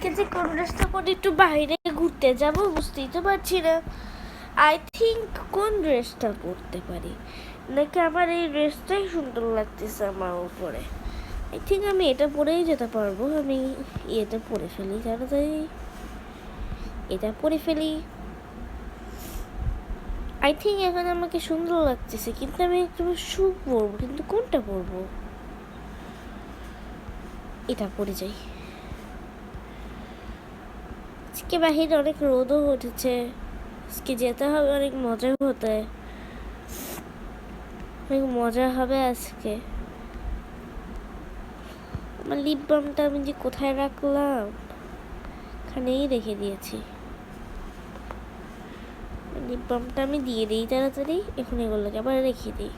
আজকে যে কোন ড্রেসটা পরে একটু বাইরে ঘুরতে যাব বুঝতেই তো পারছি না। আই থিঙ্ক কোন ড্রেসটা পরতে পারি, নাকি আমার এই ড্রেসটাই সুন্দর লাগতেছে আমার উপরে। আই থিঙ্ক আমি এটা পরেই যেতে পারবো। আমি এটা পরে ফেলি, তাড়াতাড়ি এটা পরে ফেলি। আই থিঙ্ক এখন আমাকে সুন্দর লাগতেছে, কিন্তু আমি একটু শু পরবো, কিন্তু কোনটা পরবো? এটা পরে যাই। আজকে বাহিরে অনেক রোদও উঠেছে, আজকে যেতে হবে, অনেক মজা হতে, অনেক মজা হবে আজকে। আমার লিপ বামটা আমি যে কোথায় রাখলাম, এখানেই রেখে দিয়েছি। লিপ বামটা আমি দিয়ে দিই তাড়াতাড়ি, এখন এগুলোকে আবার রেখে দিই।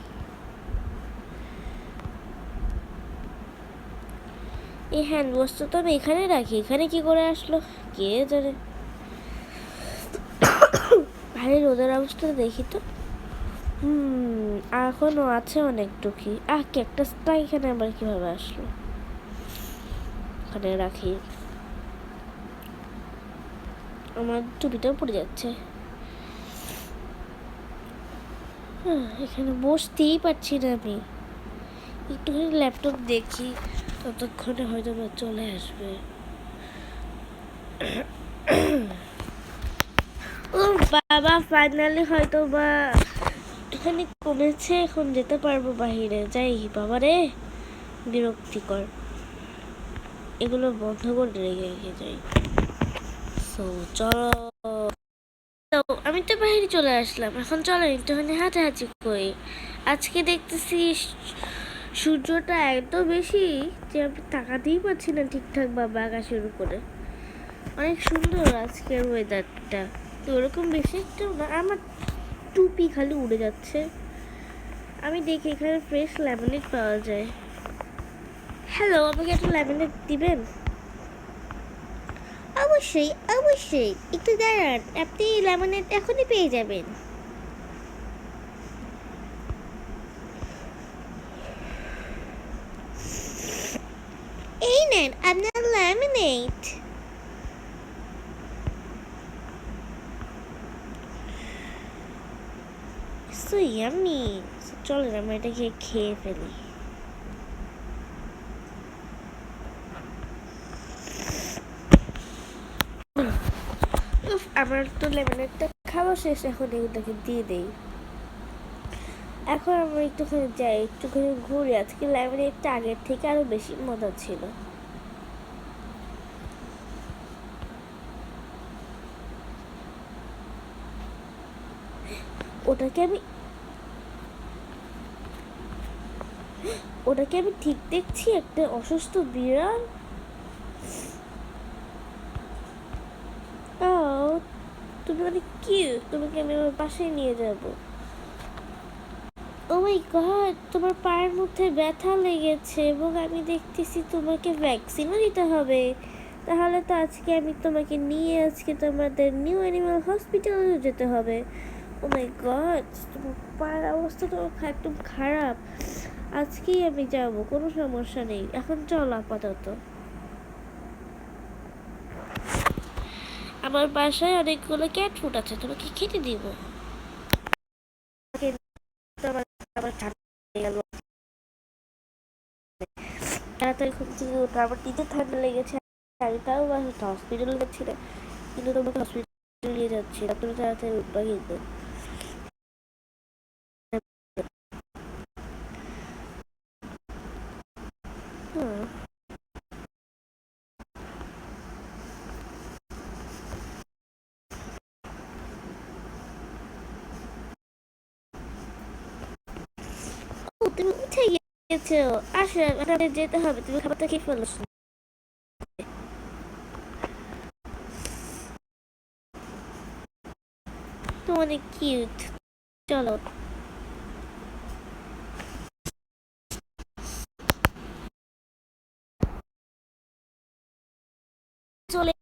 এই হ্যান্ড ওয়াশটা তো আমি এখানে রাখি, এখানে কি করে আসলো কে জানে। ভাই রোদের অবস্থা দেখি তো। এখনো আছে অনেকটুকি। ক্যাকটাসটা এখানে আবার কিভাবে আসলো? এখানে রাখি। আমার টুপিটাও পড়ে যাচ্ছে। এখানে বসতেই পারছি না আমি। একটুখানি ল্যাপটপ দেখি, ততক্ষণে হয়তো বা চলে আসবে। ও বাবা, ফাইনালি হয়তো বা একটুখানি কমেছে, এখন যেতে পারবো বাহিরে। যাই বাবা রে, বিরক্তিকর। এগুলো বন্ধ করে রেখে রেখে যাই। সো চলো, আমি তো বাইরে চলে আসলাম। এখন চলো একটুখানি হাঁটাহাঁটি করি। আজকে দেখতেছি সূর্যটা এত বেশি যে আমি তাকাতেই পারছি না ঠিকঠাক ভাবে আকাশের উপরে। অনেক সুন্দর আজকের ওয়েদারটা, তো ওরকম বেশি একটু না। আমার টুপি খালি উড়ে যাচ্ছে। আমি দেখি এখানে ফ্রেশ লেমনেড পাওয়া যায়। হ্যালো, আমাকে একটা লেমনেড দিবেন? অবশ্যই অবশ্যই, একটু দাঁড়ান, আপনি লেমনেড এখনই পেয়ে যাবেন। এই নেন আপনার লেমনেড। So yummy. চলেন আমরা এটাকে খেয়ে ফেলি। আমার তো লেমনেডটা খাওয়া শেষ, এখন এগুলোকে দিয়ে দেই। এখন আমরা একটুখানি যাই, একটুখানি ঘুরে। আজকে লেমনেডটা আগের থেকে আরো বেশি মজা ছিল। ওটাকে আমি ওটাকে আমি ঠিক দেখছি? একটা অসুস্থ বিড়াল। ও, তুমি অনেক কিউট, তোমাকে আমি আমার পাশে নিয়ে যাবো। ও মাই গড, তোমার পায়ের মধ্যে ব্যথা লেগেছে এবং আমি দেখতেছি তোমাকে ভ্যাকসিনও দিতে হবে। তাহলে তো আজকে আমি তোমাকে নিয়ে আজকে তোমাদের নিউ অ্যানিমাল হসপিটালে যেতে হবে। ও মাই গড, তোমার পায়ের অবস্থা তো একদম খারাপ। আজকেই আমি যাব, কোনো সমস্যা নেই। এখন চলো আপাতত। আমার বাসায় অনেকগুলো ক্যাট ফুড আছে, তোমাকে খেতে দিব। আবার ঠান্ডা লেগে গেল, তাড়াতাড়ি ঘুম থেকে উঠো। আমার নিজের ঠান্ডা লেগেছে, আমি তাও হসপিটালে যাচ্ছি না, কিন্তু তোমাকে হসপিটালে নিয়ে যাচ্ছি না। তুমি তাড়াতাড়ি উঠবা কিন্তু। ও, তুমি উঠে গিয়েছো। আসো, আমাদের যেতে হবে, তুমি খাবারটা খেয়ে ফেলেছো। তুমি অনেক কিউট। চলো চলে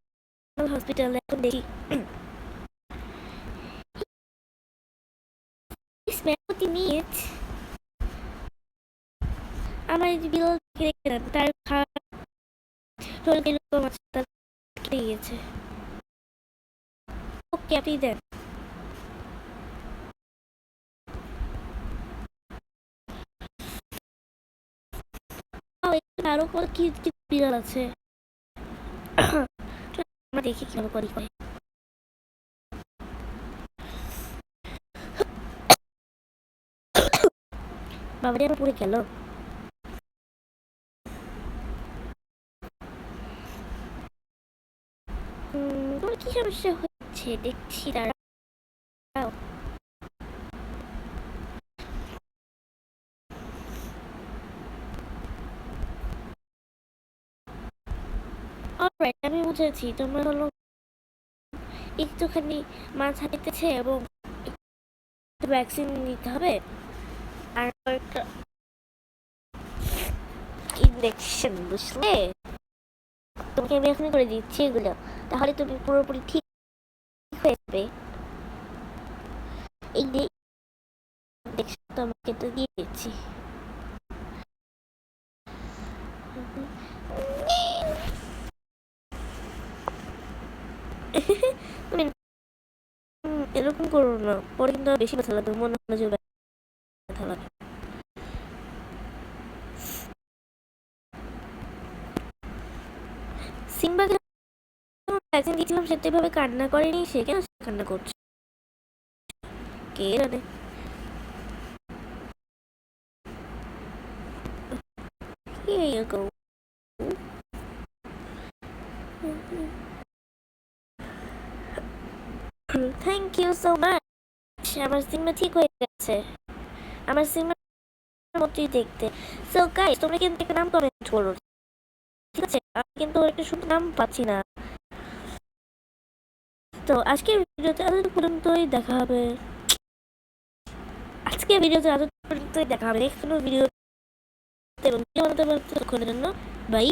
হসপিটালে, এখন দেখি। Smell meat. আমার এই যে বিড়াল রেখে দেন, তার খাওয়া শরীর এরকম আছে, তার হয়ে গেছে। ওকে, আপনি দেন। আরো কি কি বিড়াল আছে, আমরা দেখি কিভাবে করি করে। বাবারে আমার পড়ে গেল। তোমার কি সমস্যা হচ্ছে দেখছি, দাঁড়াও। অলরাইট, আমি বুঝেছি। তোমার হলো একটুখানি মাথা পেতেছে এবং ভ্যাকসিন নিতে হবে আর একটা ইনজেকশন, বুঝলে? তোমাকে আমি এখন করে দিচ্ছি এগুলো, তাহলে তুমি পুরোপুরি ঠিক হয়ে যাবে। এই যে ইনজেকশন তোমাকে তো দিয়ে দিচ্ছি। তুমি এরকম করো না, পরে কিন্তু বেশি ব্যথা লাগবে, মনে হলো যে ব্যথা লাগে। সিম্বাকে ভ্যাকসিন দিয়েছিলাম, সে তো এভাবে কান্না করেনি, সে কেন কান্না করছে কে জানে। Here you go. Thank you so much. আমার সিম্বা ঠিক হয়ে গেছে, আমার সিম্বার মতোই দেখতে। সো গাইস, তোমরা কিন্তু একটা নাম কমেন্ট করো, ঠিক আছে? আমি কিন্তু একটা সুন্দর নাম পাচ্ছি না। তো আজকের ভিডিওতে এত পর্যন্তই দেখা হবে। আজকের ভিডিওতে এত পর্যন্তই দেখা হবে। নেক্সট কোনো ভিডিও এবং ভিডিও বানাতে পারতে ততক্ষণের জন্য বাই।